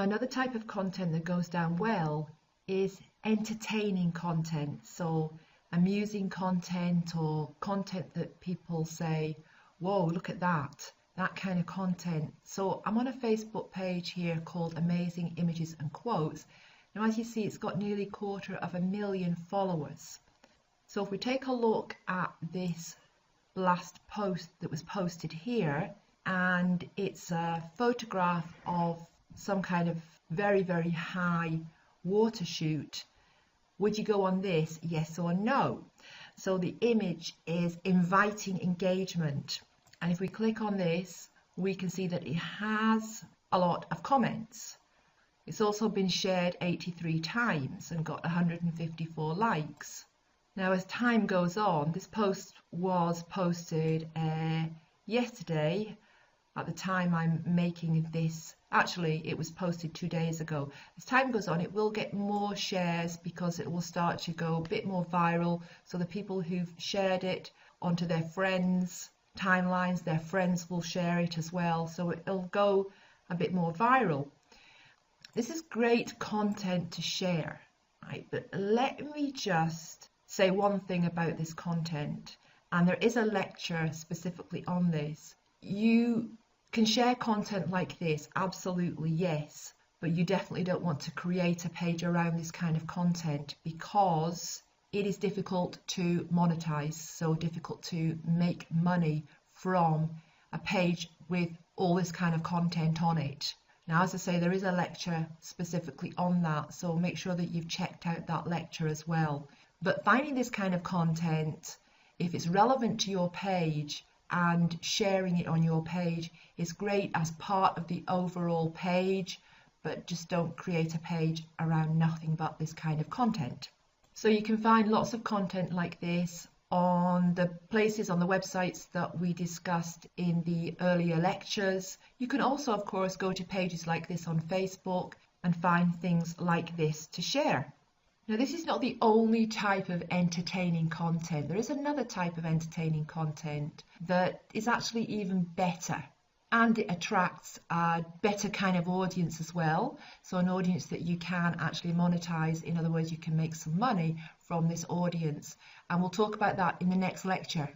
Now, another type of content that goes down well is entertaining content. So amusing content or content that people say, whoa, look at that kind of content. So I'm on a Facebook page here called Amazing Images and Quotes. Now, as you see, it's got nearly 250,000 followers. So if we take a look at this last post that was posted here, and it's a photograph of some kind of very, very high water chute. Would you go on this, yes or no? So the image is inviting engagement. And if we click on this, we can see that it has a lot of comments. It's also been shared 83 times and got 154 likes. Now, as time goes on, this post was posted yesterday. At the time I'm making this, actually it was posted 2 days ago. As time goes on, it will get more shares because it will start to go a bit more viral. So the people who've shared it onto their friends' timelines, their friends will share it as well. So it'll go a bit more viral. This is great content to share, right? But let me just say one thing about this content. And there is a lecture specifically on this. You can share content like this, absolutely yes, but you definitely don't want to create a page around this kind of content because it is difficult to monetize, so difficult to make money from a page with all this kind of content on it. Now, as I say, there is a lecture specifically on that, so make sure that you've checked out that lecture as well. But finding this kind of content, if it's relevant to your page, and sharing it on your page is great as part of the overall page, but just don't create a page around nothing but this kind of content. So you can find lots of content like this on the places, on the websites that we discussed in the earlier lectures. You can also, of course, go to pages like this on Facebook and find things like this to share. Now, this is not the only type of entertaining content. There is another type of entertaining content that is actually even better, and it attracts a better kind of audience as well. So an audience that you can actually monetize. In other words, you can make some money from this audience. And we'll talk about that in the next lecture.